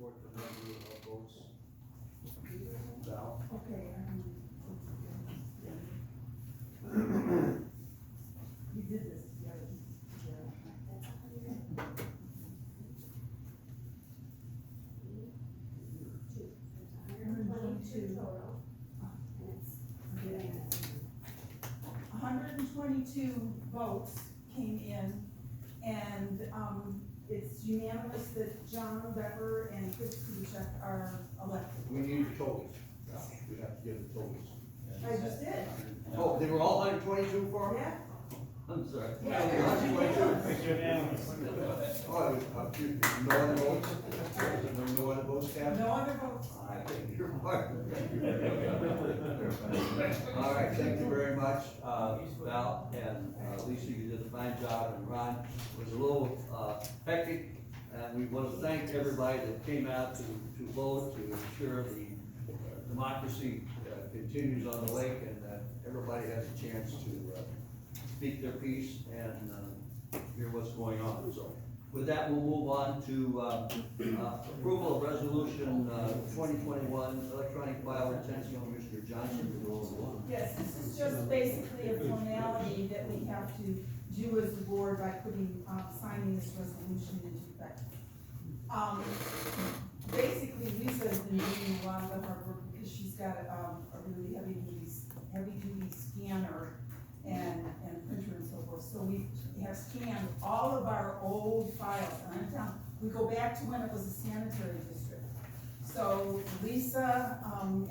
report for number of votes. Val? Okay. You did this together. Total. 122 votes came in, and, it's unanimous that John Becker and Chris Kubitschek are elected. We need the totals. Yeah, we have to give the totals. I just did. Oh, they were all 122 for them? Yeah. I'm sorry. Yeah. 122. Oh, no other votes? No other votes, Cap? No other votes. I think you're right. All right, thank you very much, Val and Lisa, you did a fine job, and Ron. It was a little hectic, and we want to thank everybody that came out to vote, to ensure the democracy continues on the lake, and that everybody has a chance to speak their piece and hear what's going on. So with that, we'll move on to approval of resolution 2021 electronic file retention. Mr. Johnson, to go over. Yes, this is just basically a formality that we have to do as the board by putting, signing this resolution into effect. Basically, Lisa's been doing a lot of the hard work because she's got a really heavy duty scanner and printer and so forth. So we have scanned all of our old files, and I'm telling, we go back to when it was a sanitary district. So Lisa,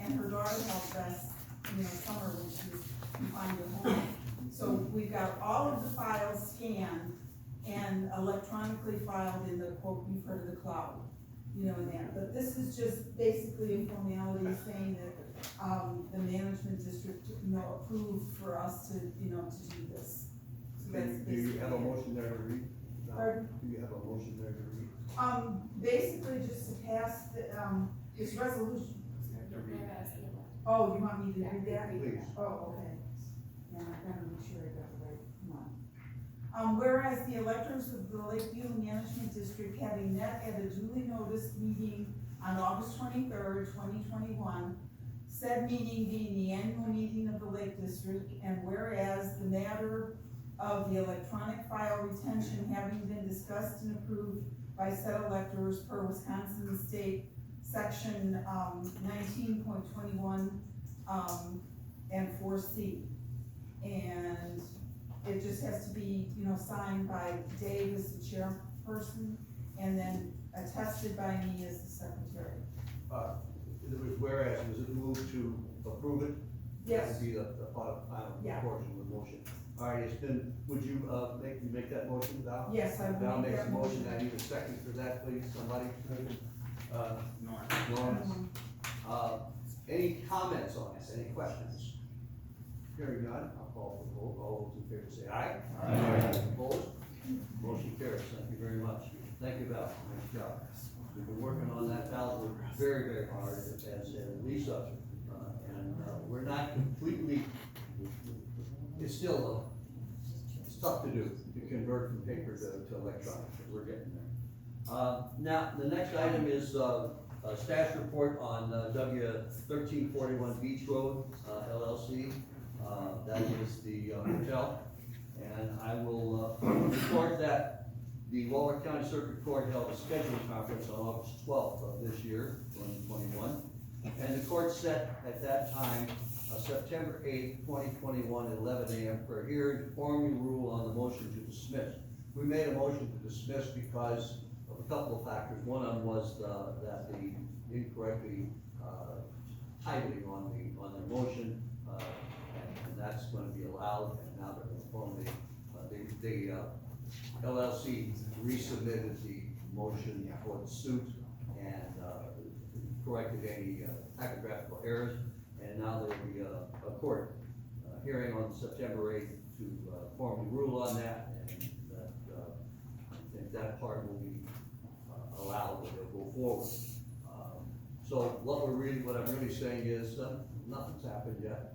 and her daughter helped us, summer when she was confined at home. So we've got all of the files scanned and electronically filed in the quote, you've heard of the cloud, in that. But this is just basically a formality saying that, the management district, approved for us to, to do this. So that's Do you have a motion there to read? No. Pardon? Do you have a motion there to read? Basically just to pass this resolution. Oh, you want me to read that? Please. Oh, okay. Yeah, I gotta make sure I got the right one. Whereas the electors of the Lakeview Management District having met at a duly noticed meeting on August 23rd, 2021, said meeting being the annual meeting of the Lake District, and whereas the matter of the electronic file retention having been discussed and approved by said electors per Wisconsin State Section 19.21 and 4C. And it just has to be, signed by Dave as the chairperson, and then attested by me as the secretary. It was whereas, was it moved to approve it? Yes. That would be the final Yeah. portion of the motion. All right, it's been, would you, make that motion, Val? Yes, I will Val make makes that a motion, motion. I need a second for that, please, somebody. Norm. Norm. Any comments on this, any questions? Hearing none, I'll call for the vote, all those in favor say aye. Aye. Opposed? Motion carries, thank you very much. Thank you, Val, nice job. We've been working on that, Val, very, very hard, as Lisa, and we're not completely, it's still, it's tough to do, to convert from paper to electronic, but we're getting there. Now, the next item is, a staff report on, W1341 Beach Road, LLC. That is the, hotel, and I will, report that the Waller County Circuit Court held a scheduling conference on August 12th of this year, 2021. And the court set at that time, September 8th, 2021 at 11 a.m. for a hearing to formally rule on the motion to dismiss. We made a motion to dismiss because of a couple of factors. One of them was that the incorrectly titling on the motion, and that's going to be allowed, and now they're going to formally, the LLC resubmitted the motion for the suit and corrected any typographical errors, and now there will be a court hearing on September 8th to formally rule on that, and that I think that part will be allowed to go forward. So what I'm really saying is nothing's happened yet.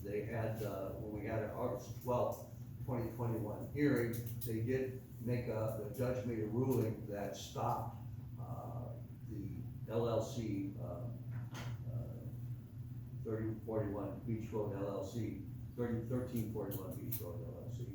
They had when we had an August 12th, 2021 hearing, they did make the judge made a ruling that stopped LLC, 3041 Beach Road LLC, 1341 Beach Road LLC,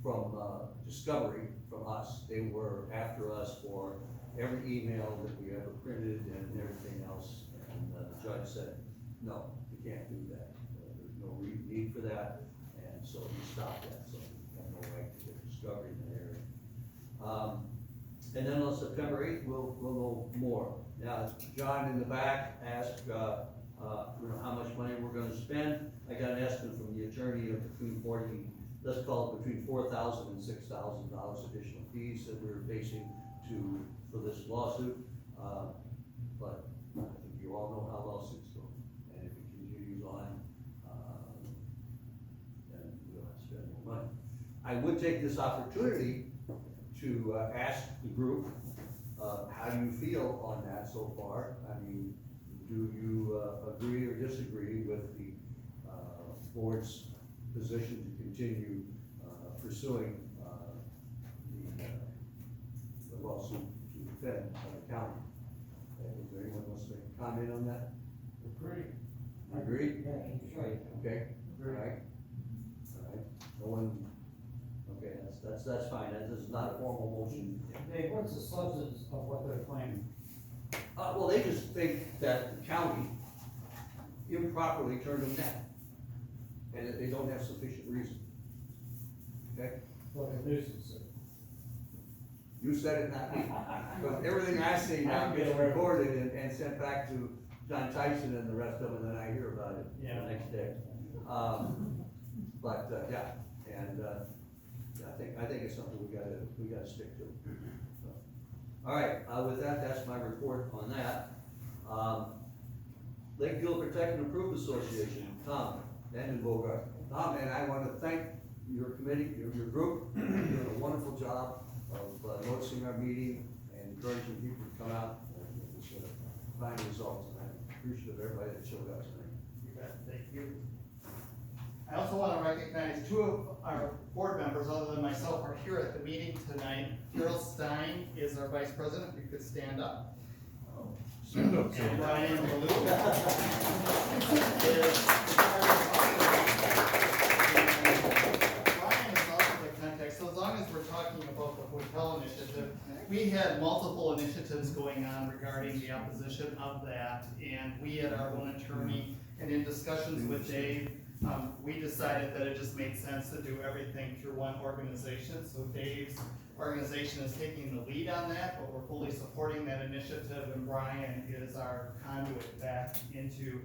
from discovery from us. They were after us for every email that we ever printed and everything else, and the judge said, no, you can't do that. There's no need for that, and so he stopped that, so we have no right to get discovery in the area. And then on September 8th, we'll know more. Now, John in the back asked, how much money we're gonna spend. I got an estimate from the attorney of between let's call it between $4,000 and $6,000 additional fees that we're facing for this lawsuit. But I think you all know how lawsuits go, and if it continues on, then we'll have to spend more money. I would take this opportunity to ask the group, how do you feel on that so far? I mean, do you agree or disagree with the board's position to continue pursuing the lawsuit to defend the county? Is there anyone wants to make a comment on that? Agree. Agree? Yeah, right. Okay, all Agree. right. All right, no one, okay, that's fine, that is not a formal motion. Dave, what's the substance of what they're claiming? Well, they just think that the county improperly turned them down, and that they don't have sufficient reason. Okay? What the nuisance is. You said it, not me. But everything I say now gets recorded and sent back to John Tyson and the rest of them, and then I hear about it the next day. Yeah, and, I think it's something we gotta stick to. So. All right, with that, that's my report on that. Lake Beulah Protect and Improve Association, Tom Vandenbogar. Tom, and I wanna thank your committee, your group. You're doing a wonderful job of noticing our meeting and encouraging people to come out and just find results. And I'm appreciative of everybody that showed up tonight. You bet, thank you. I also want to recognize two of our board members, other than myself, are here at the meeting tonight. Carol Stein is our vice president, if you could stand up. Stand up. And Brian Beulah Brian is also the contact, so as long as we're talking about the hotel initiative, we had multiple initiatives going on regarding the opposition of that, and we had our own attorney, and in discussions with Dave, we decided that it just made sense to do everything through one organization. So Dave's organization is taking the lead on that, but we're fully supporting that initiative, and Brian is our conduit back into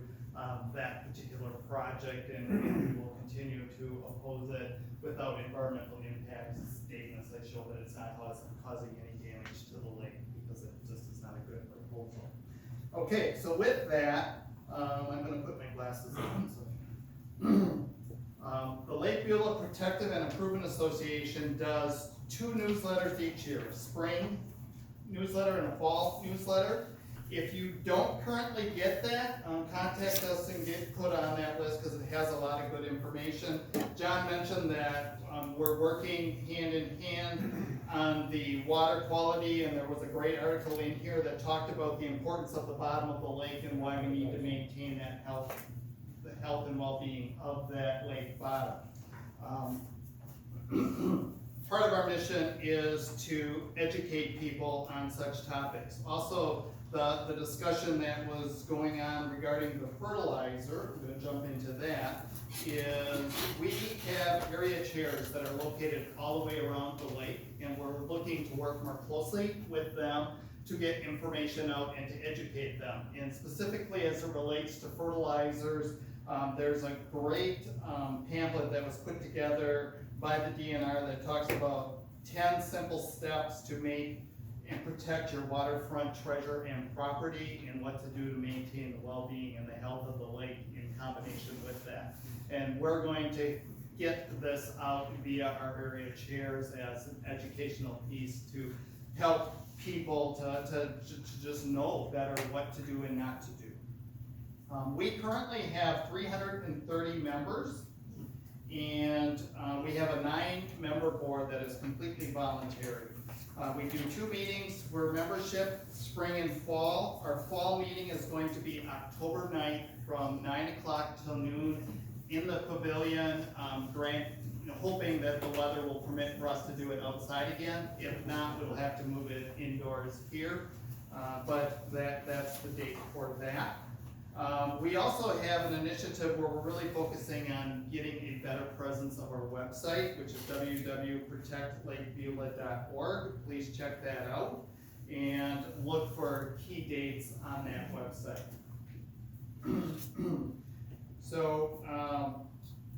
that particular project, and we will continue to oppose it without environmental impact statements that show that it's not causing any damage to the lake, because it just is not a good proposal. Okay, so with that, I'm gonna put my glasses on. So. The Lake Beulah Protective and Improvement Association does 2 newsletters each year, a spring newsletter and a fall newsletter. If you don't currently get that, contact us and get put on that list, because it has a lot of good information. John mentioned that we're working hand in hand on the water quality, and there was a great article in here that talked about the importance of the bottom of the lake and why we need to maintain that health and well-being of that lake bottom. Part of our mission is to educate people on such topics. Also, the discussion that was going on regarding the fertilizer, I'm going to jump into that, is we have area chairs that are located all the way around the lake, and we're looking to work more closely with them to get information out and to educate them. And specifically as it relates to fertilizers, there's a great pamphlet that was put together by the DNR that talks about 10 simple steps to make and protect your waterfront treasure and property, and what to do to maintain the well-being and the health of the lake in combination with that. And we're going to get this out via our area chairs as an educational piece to help people to just know better what to do and not to do. We currently have 330 members, and we have a 9-member board that is completely voluntary. We do 2 meetings. We're membership, spring and fall. Our fall meeting is going to be October 9th from 9 o'clock till noon in the pavilion, hoping that the weather will permit for us to do it outside again. If not, we'll have to move it indoors here. But that's the date for that. We also have an initiative where we're really focusing on getting a better presence of our website, which is www.protectlakebeulah.org. Please check that out and look for key dates on that website. So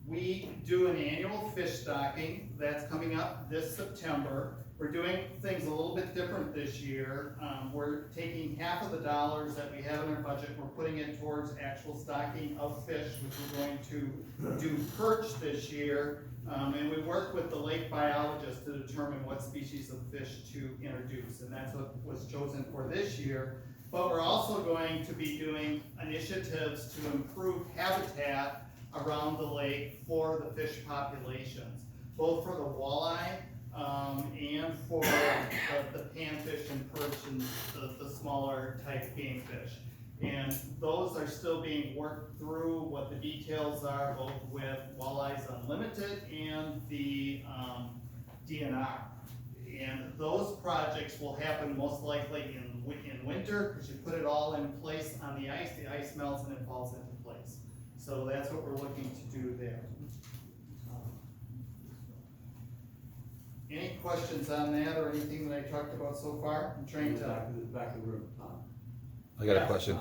we do an annual fish stocking that's coming up this September. We're doing things a little bit different this year. We're taking half of the dollars that we have in our budget, we're putting it towards actual stocking of fish, which we're going to do perch this year. And we work with the lake biologist to determine what species of fish to introduce, and that's what was chosen for this year. But we're also going to be doing initiatives to improve habitat around the lake for the fish populations, both for the walleye and for the panfish and perch and the smaller type game fish. And those are still being worked through, what the details are, both with Walleyes Unlimited and the DNR. And those projects will happen most likely in winter, because you put it all in place on the ice melts and it falls into place. So that's what we're looking to do there. Any questions on that or anything that I talked about so far? I'm trying to. Back of the room, Tom. I got a question.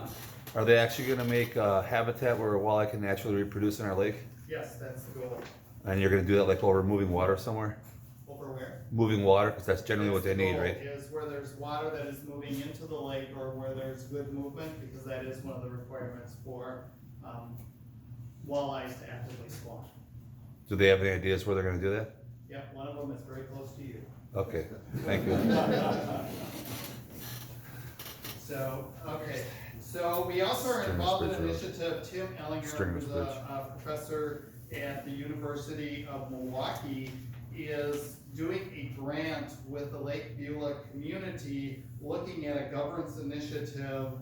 Are they actually gonna make a habitat where a walleye can naturally reproduce in our lake? Yes, that's the goal. And you're gonna do that like while we're moving water somewhere? Over where? Moving water, because that's generally what they That's the need, goal, right? is where there's water that is moving into the lake or where there's good movement, because that is one of the requirements for walleyes to actively spawn. Do they have any ideas where they're gonna do that? Yep, one of them is very close to you. Okay, thank you. So, okay, so we also are String involved in of an Bridge initiative, Tim Ellinger, String of who's Bridge. a professor at the University of Milwaukee, is doing a grant with the Lake Beulah community, looking at a governance initiative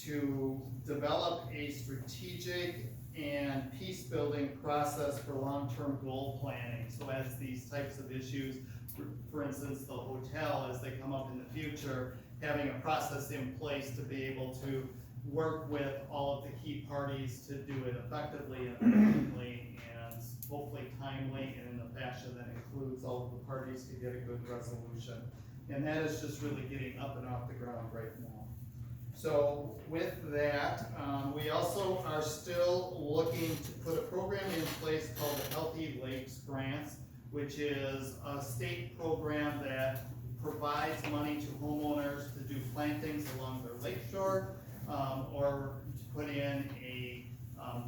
to develop a strategic and peace-building process for long-term goal planning. So as these types of issues, for instance, the hotel, as they come up in the future, having a process in place to be able to work with all of the key parties to do it effectively and efficiently and hopefully timely and in a fashion that includes all of the parties to get a good resolution. And that is just really getting up and off the ground right now. So with that, we also are still looking to put a program in place called the Healthy Lakes Grants, which is a state program that provides money to homeowners to do plantings along their lake shore, or to put in a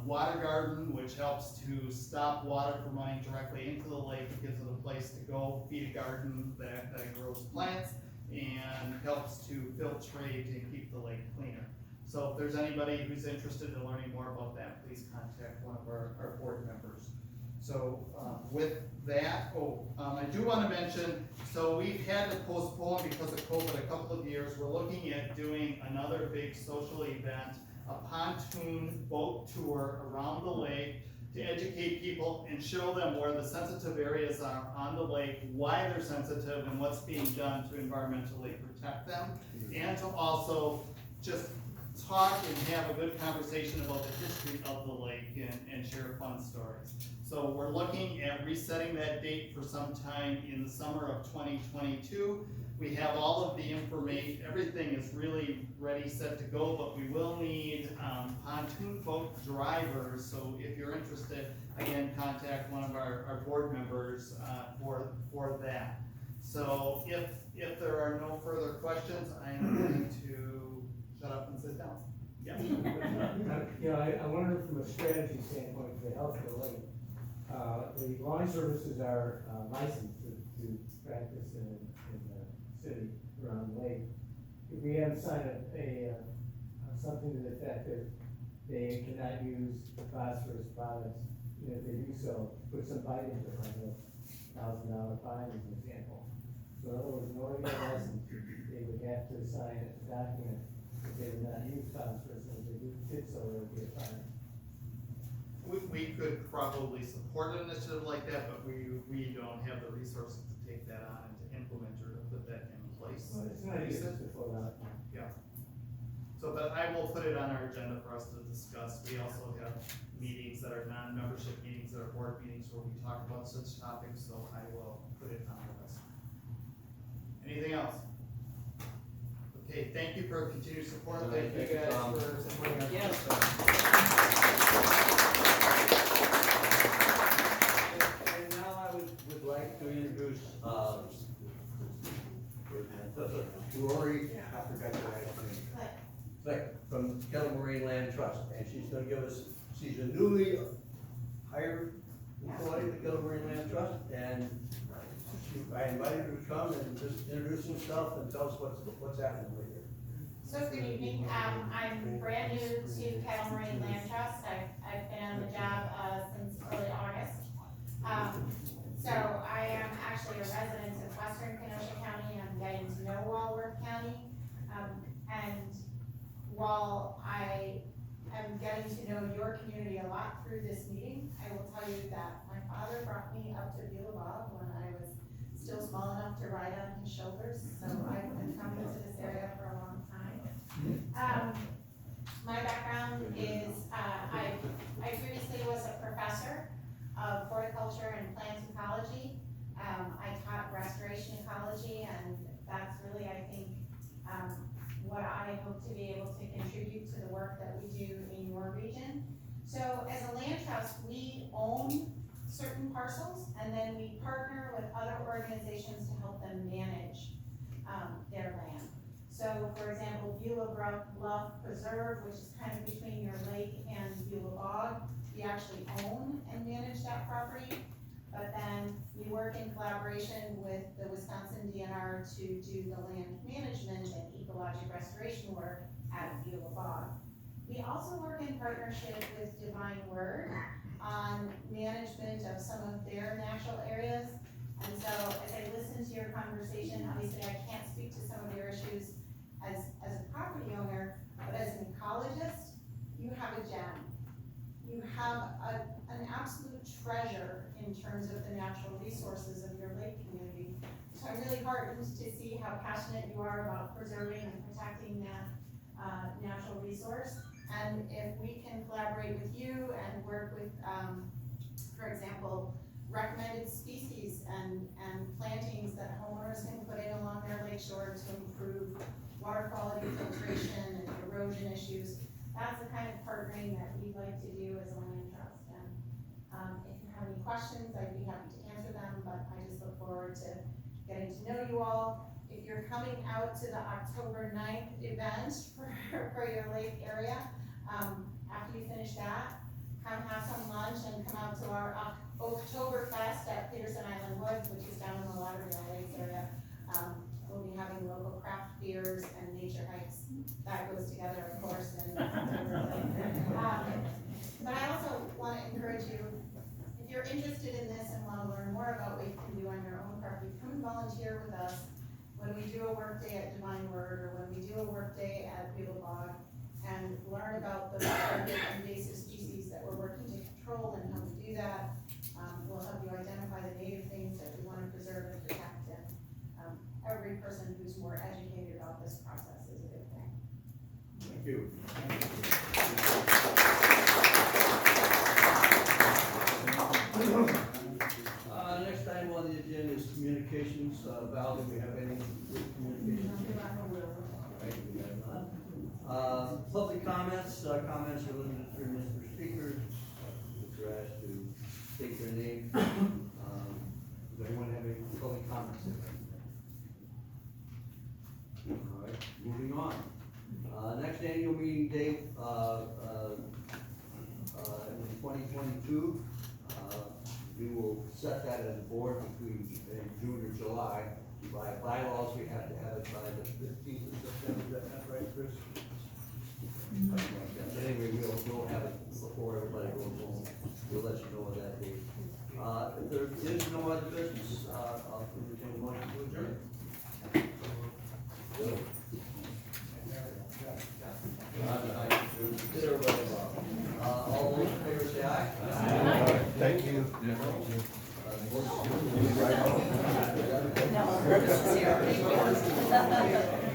water garden, which helps to stop water from running directly into the lake. It gives it a place to go, feed a garden that grows plants, and helps to filtrate and keep the lake cleaner. So if there's anybody who's interested in learning more about that, please contact one of our board members. So with that, I do want to mention, so we've had to postpone because of COVID a couple of years. We're looking at doing another big social event, a pontoon boat tour around the lake to educate people and show them where the sensitive areas are on the lake, why they're sensitive, and what's being done to environmentally protect them, and to also just talk and have a good conversation about the history of the lake and share fun stories. So we're looking at resetting that date for sometime in the summer of 2022. We have all of the information, everything is really ready, set to go, but we will need pontoon boat drivers. So if you're interested, again, contact one of our board members for that. So if there are no further questions, I'm going to shut up and sit down. Yeah. You know, I wonder from a strategy standpoint for the health of the lake. The lawn services are licensed to practice in the city around the lake. If we have signed something to the effect that they cannot use phosphorus products, if they do so, put some bite into it, like $1,000 fine as an example. So So in other words, in order to get a license, they would have to sign a document that they would not use phosphorus, and if they did so, there would be a fine. We could probably support an initiative like that, but we don't have the resources to take that on and to implement or to put that in place. Well, it's not easy to float out. Yeah. So, but I will put it on our agenda for us to discuss. We also have meetings that are non-membership meetings, that are board meetings where we talk about such topics, so I will put it on the list. Anything else? Okay, thank you for continued support. Thank you guys for supporting our. Yes. And now I would like to introduce, Rory, I forgot your last name. Click, from Kettle Moraine Land Trust, and she's gonna give us, she's a newly hired employee at the Kettle Moraine Land Trust, and I invited her to come and just introduce herself and tell us what's happening with her. So good evening, I'm brand new to Kettle Moraine Land Trust, I've been on the job, since early August. So I am actually a resident of Western Kenosha County, I'm getting to know Walworth County. And while I am getting to know your community a lot through this meeting, I will tell you that my father brought me up to Beulah when I was still small enough to ride on his shoulders, so I've been coming to this area for a long time. My background is, I previously was a professor of horticulture and plant ecology. I taught restoration ecology, and that's really, I think, what I hope to be able to contribute to the work that we do in your region. So as a land trust, we own certain parcels, and then we partner with other organizations to help them manage their land. So for example, Beulah Bluff Preserve, which is kind of between your lake and Beulah Bog, we actually own and manage that property. But then we work in collaboration with the Wisconsin DNR to do the land management and ecologic restoration work at Beulah Bog. We also work in partnership with Divine Word on management of some of their natural areas. And so as I listen to your conversation, obviously I can't speak to some of your issues as a property owner, but as an ecologist, you have a gem. You have an absolute treasure in terms of the natural resources of your lake community. So I'm really heartened to see how passionate you are about preserving and protecting that natural resource. And if we can collaborate with you and work with, for example, recommended species and plantings that homeowners can put in along their lake shore to improve water quality, filtration, and erosion issues, that's the kind of partnering that we'd like to do as a land trust. And if you have any questions, I'd be happy to answer them, but I just look forward to getting to know you all. If you're coming out to the October 9th event for your lake area, after you finish that, come have some lunch and come out to our Oktoberfest at Peterson Island Woods, which is down in the Lauderdale Lakes area. We'll be having local craft beers and nature hikes. That goes together, of course, and but I also want to encourage you, if you're interested in this and want to learn more about what you can do on your own property, come and volunteer with us when we do a work day at Divine Word or when we do a work day at Beulah Bog, and learn about the invasive species that we're working to control and how we do that. We'll help you identify the native things that we want to preserve and protect. And every person who's more educated about this process is a good thing. Thank you. Next item on the agenda is communications. Val, do we have any communications? All right, we have none. Public comments. Comments are limited to Mr. Speakers. Which are asked to state their name. Does anyone have any public comments? All right, moving on. Next annual meeting date, in 2022, we will set that as a board between June or July. By bylaws, we have to have it by the 15th of September, is that right, Chris? But anyway, we'll have it before everybody goes home. We'll let you know of that date. If there is no other business, I'll entertain a motion to adjourn. Consider everybody involved. All those in favor say aye. Thank you. Motion-